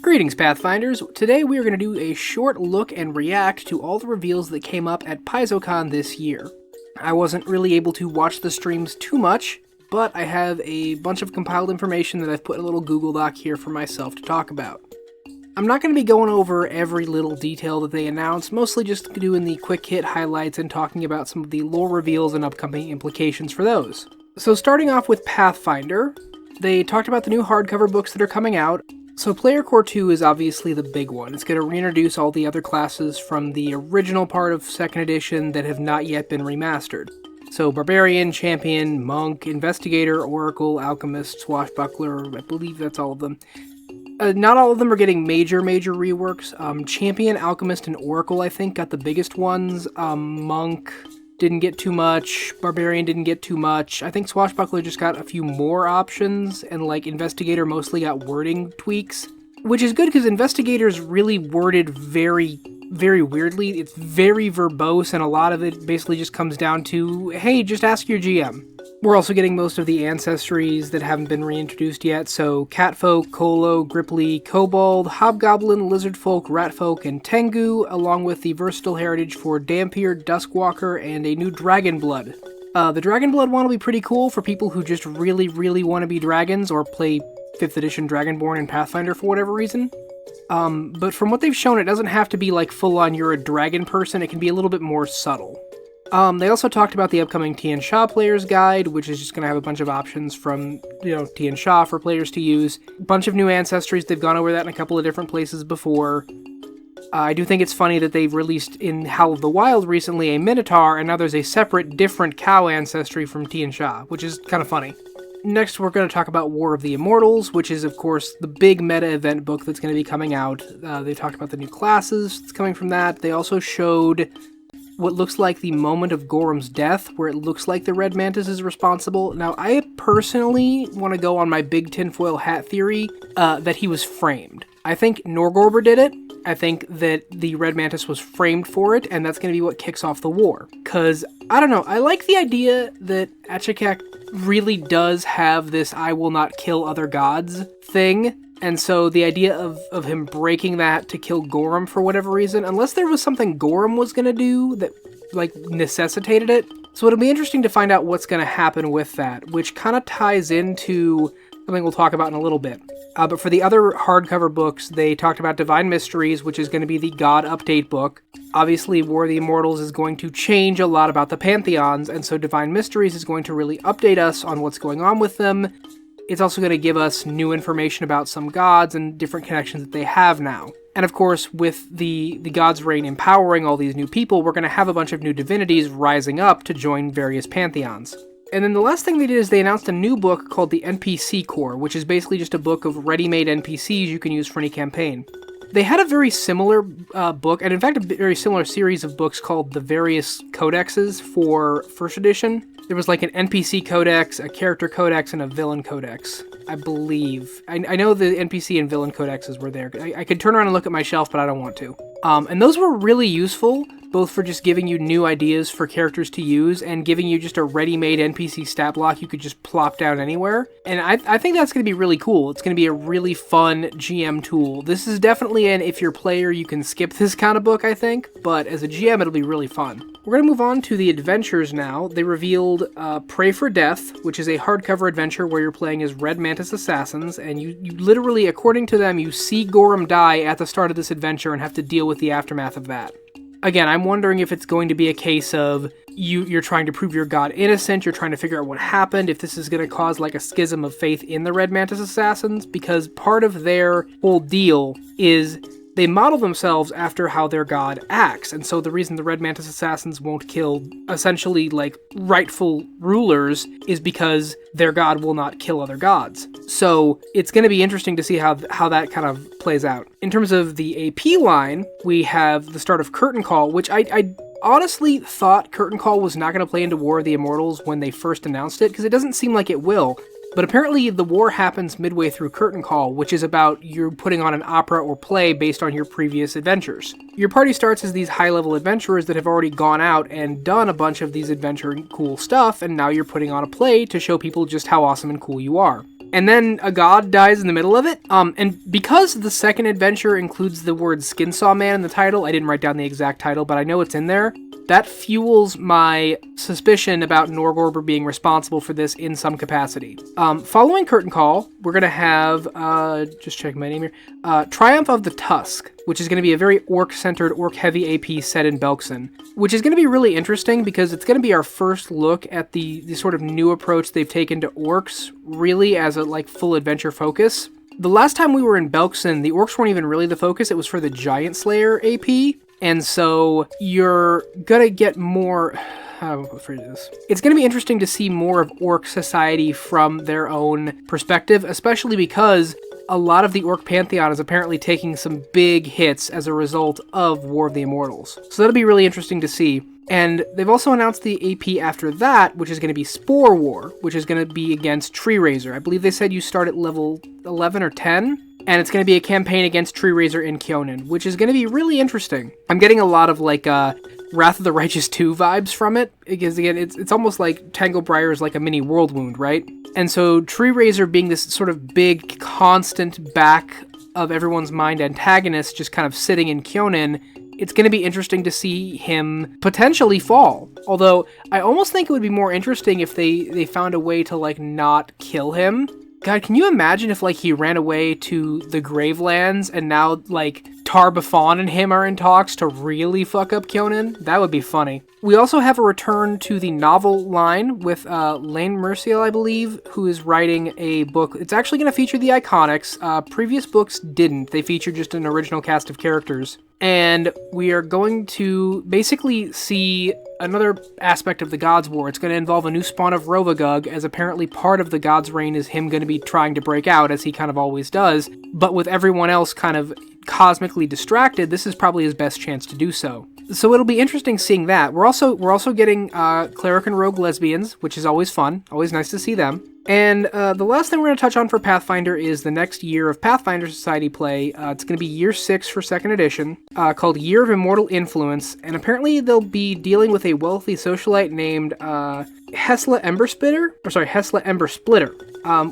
Greetings, Pathfinders! Today we are going to do a short look and react to all the reveals that came up at Paizo-Con this year. I wasn't really able to watch the streams too much, but I have a bunch of compiled information that I've put in a little Google Doc here for myself to talk about. I'm not going to be going over every little detail that they announced, mostly just doing the quick hit highlights and talking about some of the lore reveals and upcoming implications for those. So starting off with Pathfinder, they talked about the new hardcover books that are coming out. So Player Core 2 is obviously the big one. It's going to reintroduce all the other classes from the original part of 2nd edition that have not yet been remastered. So Barbarian, Champion, Monk, Investigator, Oracle, Alchemist, Swashbuckler, I believe that's all of them. Not all of them are getting major reworks. Champion, Alchemist, and Oracle, I think, got the biggest ones. Monk didn't get too much. Barbarian didn't get too much. I think Swashbuckler just got a few more options, and Investigator mostly got wording tweaks. Which is good, because Investigator's really worded very weirdly. It's very verbose, and a lot of it basically just comes down to, hey, just ask your GM. We're also getting most of the ancestries that haven't been reintroduced yet, so Catfolk, Kolo, Gripply, Kobold, Hobgoblin, Lizardfolk, Ratfolk, and Tengu, along with the versatile heritage for Dampier, Duskwalker, and a new Dragonblood. The Dragonblood one will be pretty cool for people who just really want to be dragons or play 5th edition Dragonborn in Pathfinder for whatever reason. But from what they've shown, it doesn't have to be full-on you're a dragon person, it can be a little bit more subtle. They also talked about the upcoming Tian Sha Player's Guide, which is just going to have a bunch of options from, Tian Sha for players to use. A bunch of new ancestries, they've gone over that in a couple of different places before. I do think it's funny that they've released in Howl of the Wild recently a Minotaur, and now there's a separate, different cow ancestry from Tian Sha, which is kind of funny. Next, we're going to talk about War of the Immortals, which is, of course, the big meta event book that's going to be coming out. They talked about the new classes that's coming from that. They also showed what looks like the moment of Gorham's death, where it looks like the Red Mantis is responsible. Now, I personally want to go on my big tinfoil hat theory that he was framed. I think Norgorber did it. I think that the Red Mantis was framed for it, and that's going to be what kicks off the war. Because, I don't know, I like the idea that Achikak really does have this I will not kill other gods thing. And so the idea of him breaking that to kill Gorham for whatever reason, unless there was something Gorham was going to do that, necessitated it. So it'll be interesting to find out what's going to happen with that, which kind of ties into something we'll talk about in a little bit. But for the other hardcover books, they talked about Divine Mysteries, which is going to be the God update book. Obviously, War of the Immortals is going to change a lot about the Pantheons, and so Divine Mysteries is going to really update us on what's going on with them. It's also going to give us new information about some gods and different connections that they have now. And of course, with the God's Reign empowering all these new people, we're going to have a bunch of new divinities rising up to join various pantheons. And then the last thing they did is they announced a new book called the NPC Core, which is basically just a book of ready-made NPCs you can use for any campaign. They had a very similar book, and in fact a very similar series of books called the various codexes for 1st edition. There was an NPC codex, a character codex, and a villain codex, I believe. I know the NPC and villain codexes were there. I could turn around and look at my shelf, but I don't want to. And those were really useful, both for just giving you new ideas for characters to use and giving you just a ready-made NPC stat block you could just plop down anywhere. And I think that's going to be really cool. It's going to be a really fun GM tool. This is definitely if you're a player, you can skip this kind of book, I think, but as a GM, it'll be really fun. We're going to move on to the adventures now. They revealed Pray for Death, which is a hardcover adventure where you're playing as Red Mantis assassins, and you literally, according to them, you see Gorham die at the start of this adventure and have to deal with the aftermath of that. Again, I'm wondering if it's going to be a case of you're trying to prove your god innocent, you're trying to figure out what happened, if this is going to cause a schism of faith in the Red Mantis assassins, because part of their whole deal is they model themselves after how their god acts, and so the reason the Red Mantis assassins won't kill, essentially, rightful rulers is because their god will not kill other gods. So it's going to be interesting to see how that kind of plays out. In terms of the AP line, we have the start of Curtain Call, which I honestly thought Curtain Call was not going to play into War of the Immortals when they first announced it, because it doesn't seem like it will. But apparently the war happens midway through Curtain Call, which is about you putting on an opera or play based on your previous adventures. Your party starts as these high-level adventurers that have already gone out and done a bunch of these adventure cool stuff, and now you're putting on a play to show people just how awesome and cool you are. and then a god dies in the middle of it. And because the second adventure includes the word Skinsaw Man in the title, I didn't write down the exact title, but I know it's in there. That fuels my suspicion about Norgorber being responsible for this in some capacity. Following Curtain Call, we're going to have, just check my name here, Triumph of the Tusk, which is going to be a very orc-centered, orc-heavy AP set in Belkzen, which is going to be really interesting because it's going to be our first look at the sort of new approach they've taken to orcs, really as a like full adventure focus. The last time we were in Belkzen, the orcs weren't even really the focus, it was for the Giant Slayer AP, and so you're gonna get more... How do I phrase this? It's going to be interesting to see more of orc society from their own perspective, especially because a lot of the orc pantheon is apparently taking some big hits as a result of War of the Immortals. So that'll be really interesting to see. And they've also announced the AP after that, which is going to be Spore War, which is going to be against Tree Razor. I believe they said you start at level 11 or 10, and it's going to be a campaign against Tree Razor in Kyonin, which is going to be really interesting. I'm getting a lot of like Wrath of the Righteous 2 vibes from it, because again, it's almost like Tanglebriar is like a mini World Wound, right? And so Tree Razor being this sort of big, constant back of everyone's mind antagonist just kind of sitting in Kyonin, it's going to be interesting to see him potentially fall. Although, I almost think it would be more interesting if they found a way to, like, not kill him. God, can you imagine if, like, he ran away to the Gravelands and now, like, Tar-Baphon and him are in talks to really fuck up Kyonin? That would be funny. We also have a return to the novel line with Lane Merciel, I believe, who is writing a book. It's actually going to feature the Iconics. Previous books didn't. They featured just an original cast of characters. And we are going to basically see another aspect of the Gods' War. It's going to involve a new spawn of Rovagug, as apparently part of the Gods' reign is him going to be trying to break out, as he kind of always does. But with everyone else kind of cosmically distracted, this is probably his best chance to do so. So it'll be interesting seeing that. We're also getting Cleric and Rogue lesbians, which is always fun. Always nice to see them. And the last thing we're going to touch on for Pathfinder is the next year of Pathfinder Society play. It's going to be year 6 for 2nd edition, called Year of Immortal Influence, and apparently they'll be dealing with a wealthy socialite named Hesla Embersplitter,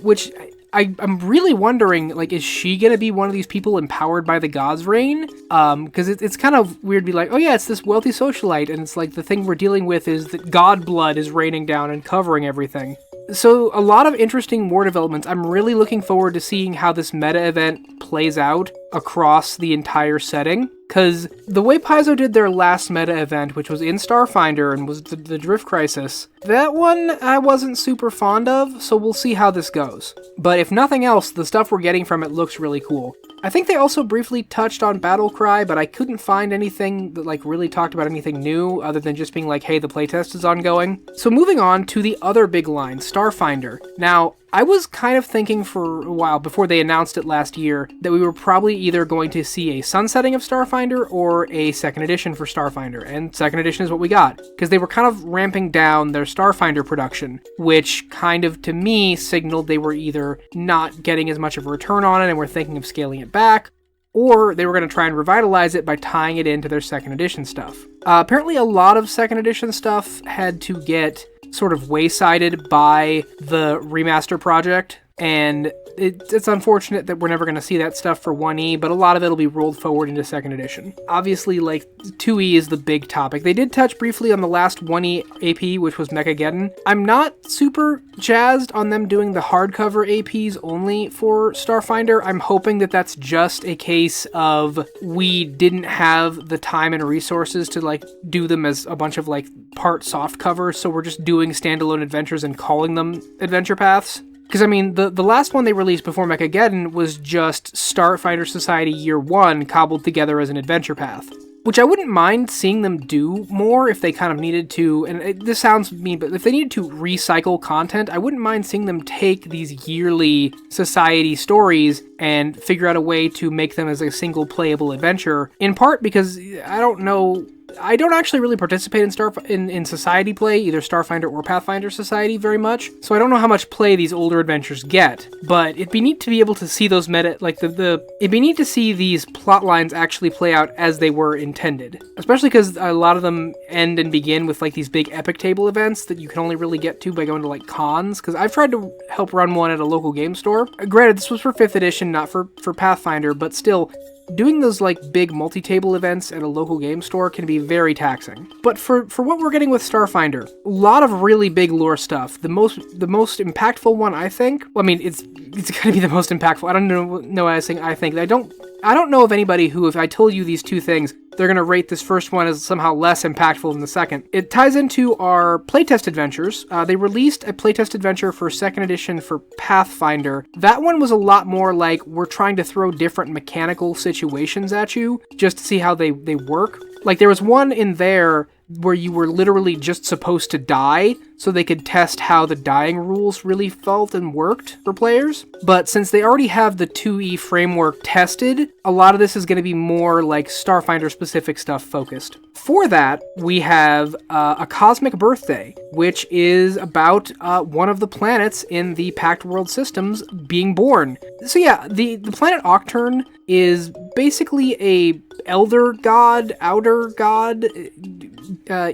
which I'm really wondering, like, is she going to be one of these people empowered by the God's reign? Because it's kind of weird to be like, oh yeah, it's this wealthy socialite, and it's like the thing we're dealing with is that God blood is raining down and covering everything. So a lot of interesting war developments. I'm really looking forward to seeing how this meta event plays out across the entire setting. Because the way Paizo did their last meta event, which was in Starfinder and was the Drift Crisis, that one I wasn't super fond of, so we'll see how this goes. But if nothing else, the stuff we're getting from it looks really cool. I think they also briefly touched on Battlecry, but I couldn't find anything that like really talked about anything new other than just being like, hey, the playtest is ongoing. So moving on to the other big line, Starfinder. Now, I was kind of thinking for a while before they announced it last year that we were probably either going to see a sunsetting of Starfinder or a 2nd edition for Starfinder, and 2nd edition is what we got, because they were kind of ramping down their Starfinder production, which kind of, to me, signaled they were either not getting as much of a return on it and were thinking of scaling it back, or they were going to try and revitalize it by tying it into their 2nd edition stuff. Apparently a lot of 2nd edition stuff had to get sort of waysided by the remaster project, and it's unfortunate that we're never going to see that stuff for 1E, but a lot of it'll be rolled forward into 2nd edition. Obviously, like, 2E is the big topic. They did touch briefly on the last 1E AP, which was Mechageddon. I'm not super jazzed on them doing the hardcover APs only for Starfinder. I'm hoping that that's just a case of we didn't have the time and resources to, like, do them as a bunch of, like, part soft covers, so we're just doing standalone adventures and calling them adventure paths. Because, I mean, the last one they released before Mechageddon was just Starfinder Society Year 1 cobbled together as an adventure path. Which I wouldn't mind seeing them do more if they kind of needed to, and this sounds mean, but if they needed to recycle content, I wouldn't mind seeing them take these yearly society stories and figure out a way to make them as a single playable adventure, in part because I don't know I don't actually really participate in society play, either Starfinder or Pathfinder Society, very much, so I don't know how much play these older adventures get, but it'd be neat to be able to see those it'd be neat to see these plot lines actually play out as they were intended, especially because a lot of them end and begin with like these big epic table events that you can only really get to by going to like cons, because I've tried to help run one at a local game store. Granted, this was for 5th edition, not for Pathfinder, but still, doing those like big multi-table events at a local game store can be very taxing. But for what we're getting with Starfinder, a lot of really big lore stuff. The most impactful one, I think. Well, I mean, it's gonna be the most impactful. I don't know why I think. I don't know of anybody who, if I told you these two things, they're going to rate this first one as somehow less impactful than the second. It ties into our playtest adventures. They released a playtest adventure for 2nd edition for Pathfinder. That one was a lot more like we're trying to throw different mechanical situations at you just to see how they work. Like there was one in there where you were literally just supposed to die so they could test how the dying rules really felt and worked for players. But since they already have the 2E framework tested, a lot of this is going to be more like Starfinder specific stuff focused. For that, we have a Cosmic Birthday, which is about one of the planets in the Pact World systems being born. So yeah, the planet Octurne is basically a elder god, outer god,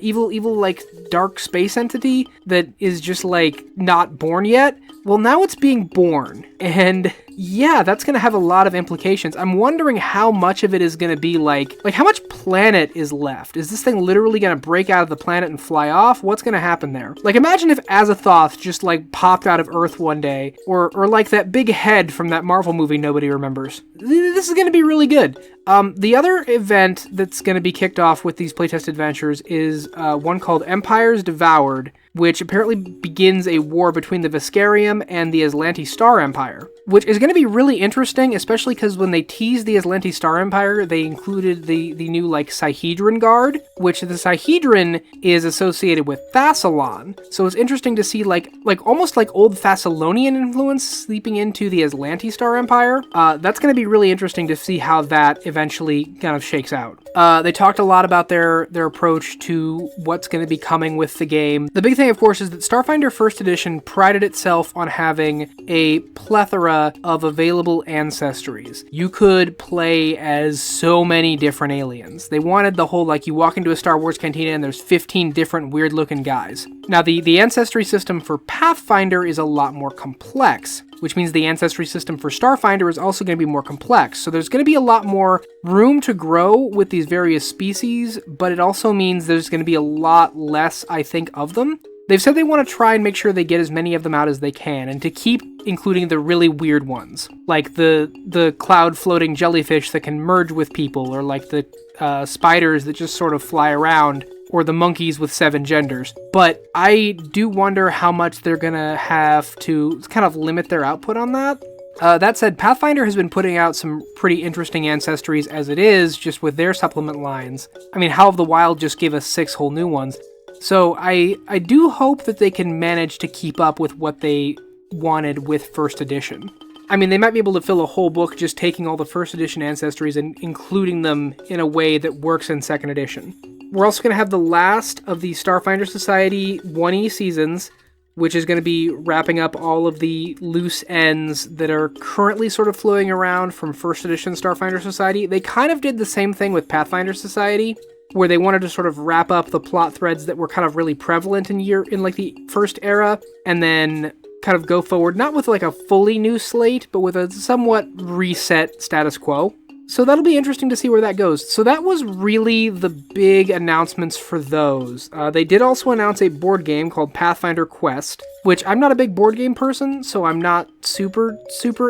evil like dark space entity that is just like not born yet. Well, now it's being born, and yeah, that's going to have a lot of implications. I'm wondering how much of it is going to be like how much planet is left? Is this thing literally going to break out of the planet and fly off? What's going to happen there? Like, imagine if Azathoth just like popped out of Earth one day, or like that big head from that Marvel movie nobody remembers. This is going to be really good. The other event that's going to be kicked off with these playtest adventures is one called Empires Devoured, which apparently begins a war between the Viscarium and the Aslanti Star Empire, which is going to be really interesting, especially because when they teased the Aslanti Star Empire, they included the new, like, Sihedron Guard, which the Sihedron is associated with Thassalon. So it's interesting to see, like almost like old Thessalonian influence sleeping into the Aslanti Star Empire. That's going to be really interesting to see how that eventually kind of shakes out. They talked a lot about their approach to what's going to be coming with the game. The big thing, of course, is that Starfinder 1st Edition prided itself on having a plethora of available ancestries. You could play as so many different aliens. They wanted the whole, like, you walk into a Star Wars cantina and there's 15 different weird-looking guys. Now, the ancestry system for Pathfinder is a lot more complex, which means the ancestry system for Starfinder is also going to be more complex. So there's going to be a lot more room to grow with these various species, but it also means there's going to be a lot less, I think, of them. They've said they want to try and make sure they get as many of them out as they can, and to keep including the really weird ones, like the cloud-floating jellyfish that can merge with people, or like the spiders that just sort of fly around, or the monkeys with 7 genders. But I do wonder how much they're gonna have to kind of limit their output on that. That said, Pathfinder has been putting out some pretty interesting ancestries as it is, just with their supplement lines. I mean, Howl of the Wild just gave us 6 whole new ones. So I do hope that they can manage to keep up with what they wanted with 1st edition. I mean, they might be able to fill a whole book just taking all the 1st edition ancestries and including them in a way that works in 2nd edition. We're also going to have the last of the Starfinder Society 1E seasons, which is going to be wrapping up all of the loose ends that are currently sort of floating around from 1st edition Starfinder Society. They kind of did the same thing with Pathfinder Society, where they wanted to sort of wrap up the plot threads that were kind of really prevalent in like the first era, and then kind of go forward, not with like a fully new slate, but with a somewhat reset status quo. So that'll be interesting to see where that goes. So that was really the big announcements for those. They did also announce a board game called Pathfinder Quest, which I'm not a big board game person, so I'm not super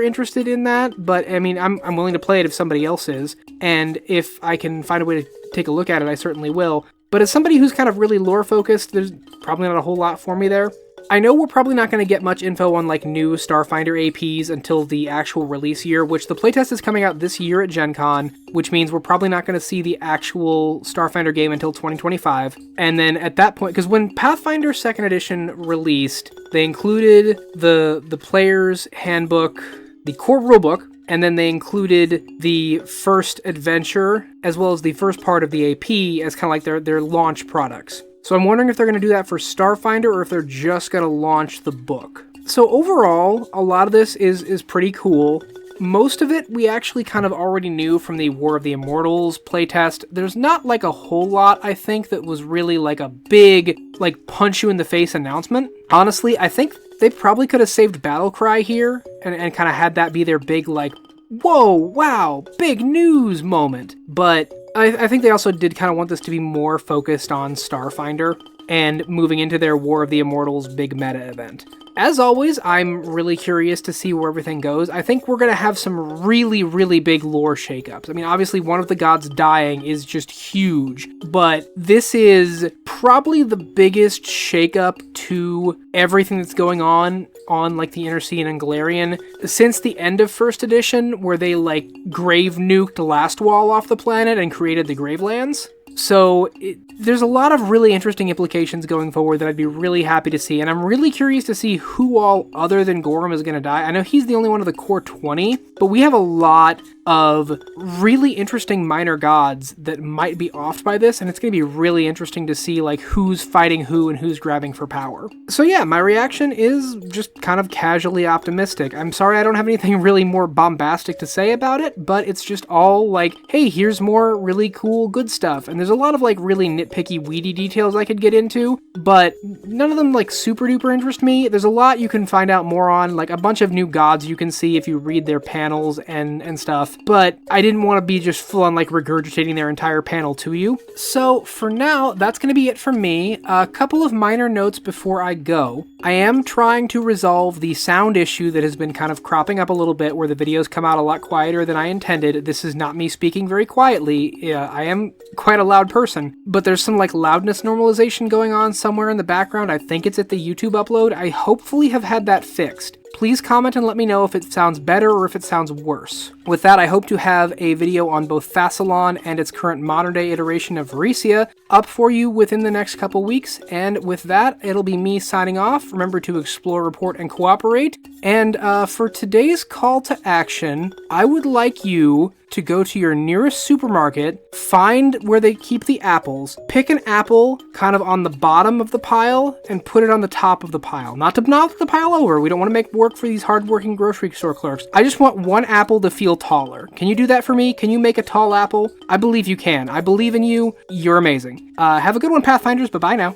interested in that. But I mean, I'm willing to play it if somebody else is, and if I can find a way to take a look at it, I certainly will. But as somebody who's kind of really lore focused, there's probably not a whole lot for me there. I know we're probably not going to get much info on like new Starfinder APs until the actual release year, which the playtest is coming out this year at Gen Con, which means we're probably not going to see the actual Starfinder game until 2025. And then at that point, because when Pathfinder 2nd Edition released, they included the player's handbook, the core rulebook, and then they included the first adventure as well as the first part of the AP as kind of like their launch products. So I'm wondering if they're going to do that for Starfinder or if they're just going to launch the book. So overall, a lot of this is pretty cool. Most of it we actually kind of already knew from the War of the Immortals playtest. There's not like a whole lot, I think, that was really like a big, like, punch you in the face announcement. Honestly, I think they probably could have saved Battlecry here and kind of had that be their big, like, whoa, wow, big news moment. But I think they also did kind of want this to be more focused on Starfinder and moving into their War of the Immortals big meta event. As always, I'm really curious to see where everything goes. I think we're going to have some really, really big lore shakeups. I mean, obviously, one of the gods dying is just huge, but this is probably the biggest shakeup to everything that's going on like the Inner Sea and Galarian since the end of first edition, where they like grave nuked Last Wall off the planet and created the Gravelands. So there's a lot of really interesting implications going forward that I'd be really happy to see, and I'm really curious to see who all other than Gorham is going to die. I know he's the only one of the core 20, but we have a lot of really interesting minor gods that might be offed by this, and it's going to be really interesting to see like who's fighting who and who's grabbing for power. So yeah, my reaction is just kind of casually optimistic. I'm sorry I don't have anything really more bombastic to say about it, but it's just all like, hey, here's more really cool good stuff. And there's a lot of like really nitpicky weedy details I could get into, but none of them like super duper interest me. There's a lot you can find out more on, like a bunch of new gods you can see if you read their panels and stuff. But I didn't want to be just full on like regurgitating their entire panel to you. So for now, that's going to be it from me. A couple of minor notes before I go. I am trying to resolve the sound issue that has been kind of cropping up a little bit where the videos come out a lot quieter than I intended. This is not me speaking very quietly. I am quite a loud person, but there's some like loudness normalization going on somewhere in the background. I think it's at the YouTube upload. I hopefully have had that fixed. Please comment and let me know if it sounds better or if it sounds worse. With that, I hope to have a video on both Absalom and its current modern-day iteration of Varisia up for you within the next couple weeks, and with that, it'll be me signing off. Remember to explore, report, and cooperate. And for today's call to action, I would like you to go to your nearest supermarket, find where they keep the apples, pick an apple kind of on the bottom of the pile, and put it on the top of the pile. Not to knock the pile over. We don't want to make work for these hardworking grocery store clerks. I just want one apple to feel taller. Can you do that for me? Can you make a tall apple? I believe you can. I believe in you. You're amazing. Have a good one, Pathfinders. Bye-bye now.